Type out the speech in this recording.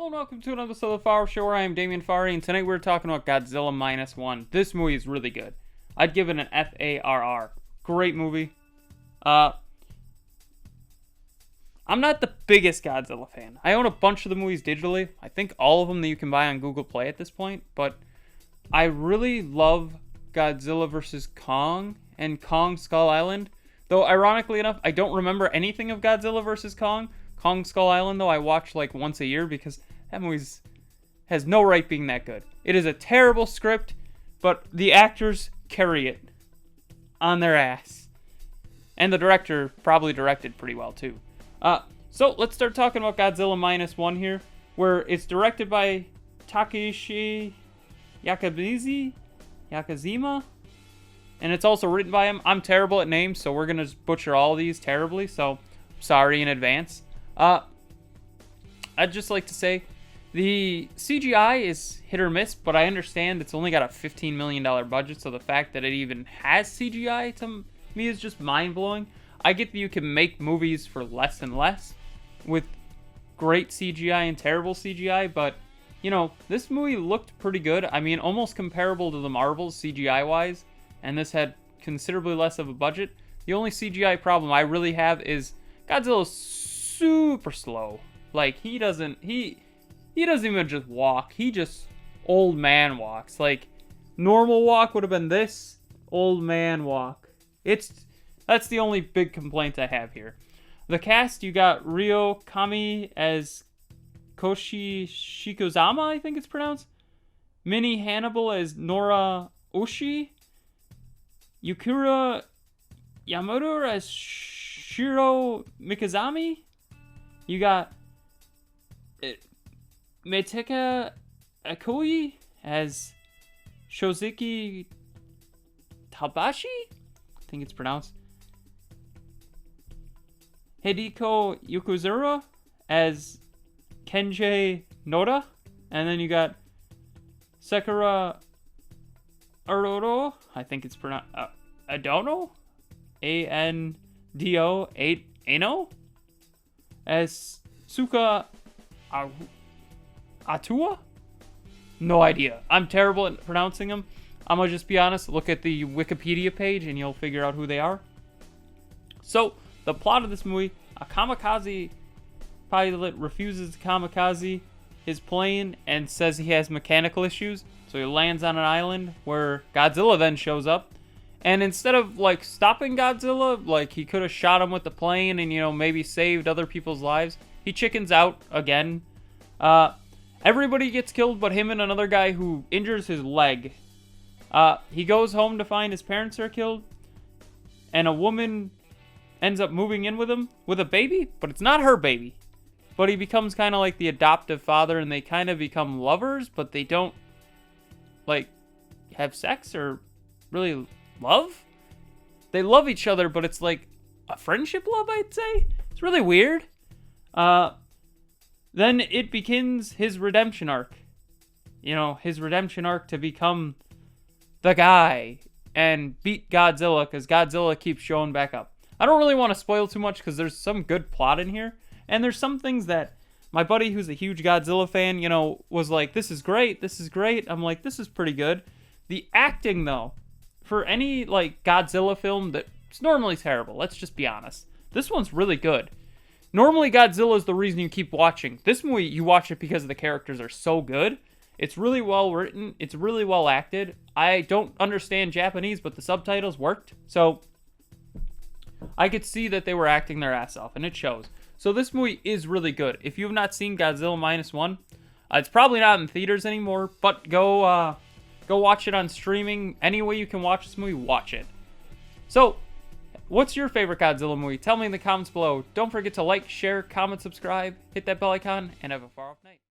Hello and welcome to another episode of the Farr Show, where I am Damien Farr, and tonight we're talking about Godzilla Minus One. This movie is really good. I'd give it an Farr. Great movie. I'm not the biggest Godzilla fan. I own a bunch of the movies digitally. I think all of them that you can buy on Google Play at this point. But I really love Godzilla vs. Kong and Kong Skull Island. Though, ironically enough, I don't remember anything of Godzilla vs. Kong. Kong Skull Island, though, I watch like once a year because that movie has no right being that good. It is a terrible script, but the actors carry it on their ass. And the director probably directed pretty well, too. So, let's start talking about Godzilla Minus One here, where it's directed by Takashi Yakazima, and it's also written by him. I'm terrible at names, so we're going to butcher all these terribly, so sorry in advance. I'd just like to say, the CGI is hit or miss, but I understand it's only got a $15 million budget, so the fact that it even has CGI to me is just mind-blowing. I get that you can make movies for less and less with great CGI and terrible CGI, but, you know, this movie looked pretty good. I mean, almost comparable to the Marvels CGI-wise, and this had considerably less of a budget. The only CGI problem I really have is Godzilla's super slow. Like, he doesn't even just walk. He just old man walks. Like, normal walk would have been this. Old man walk. That's the only big complaint I have here. The cast, you got Ryo Kami as Koshi Shikozama, I think it's pronounced. Minnie Hannibal as Nora Oshii. Yukura Yamamoto as Shiro Mikazami. You got Meitaka Akoi as Shozeki Tabashi, I think it's pronounced. Hideko Yokuzura as Kenji Noda. And then you got Sakura Arodo, I think it's pronounced, Adono? A-N-D-O, Ano? As Suka Atua? No idea. I'm terrible at pronouncing them. I'm gonna just be honest. Look at the Wikipedia page and you'll figure out who they are. So, the plot of this movie, a kamikaze pilot refuses to kamikaze his plane and says he has mechanical issues. So he lands on an island where Godzilla then shows up. And instead of, like, stopping Godzilla, like, he could have shot him with the plane and, you know, maybe saved other people's lives, he chickens out again. Everybody gets killed but him and another guy who injures his leg. He goes home to find his parents are killed. And a woman ends up moving in with him with a baby, but it's not her baby. But he becomes kind of like the adoptive father, and they kind of become lovers, but they don't, like, have sex or really love. They love each other, but it's like a friendship love, I'd say. It's really weird. Then it begins his redemption arc. You know, his redemption arc to become the guy and beat Godzilla, because Godzilla keeps showing back up. I don't really want to spoil too much because there's some good plot in here. And there's some things that my buddy who's a huge Godzilla fan, you know, was like, this is great, this is great. I'm like, this is pretty good. The acting, though, for any, like, Godzilla film that's normally terrible, let's just be honest. This one's really good. Normally, Godzilla is the reason you keep watching. This movie, you watch it because the characters are so good. It's really well written. It's really well acted. I don't understand Japanese, but the subtitles worked. So, I could see that they were acting their ass off, and it shows. So this movie is really good. If you have not seen Godzilla Minus One, it's probably not in theaters anymore, but go watch it on streaming. Any way you can watch this movie, watch it. So, what's your favorite Godzilla movie? Tell me in the comments below. Don't forget to like, share, comment, subscribe, hit that bell icon, and have a far off night.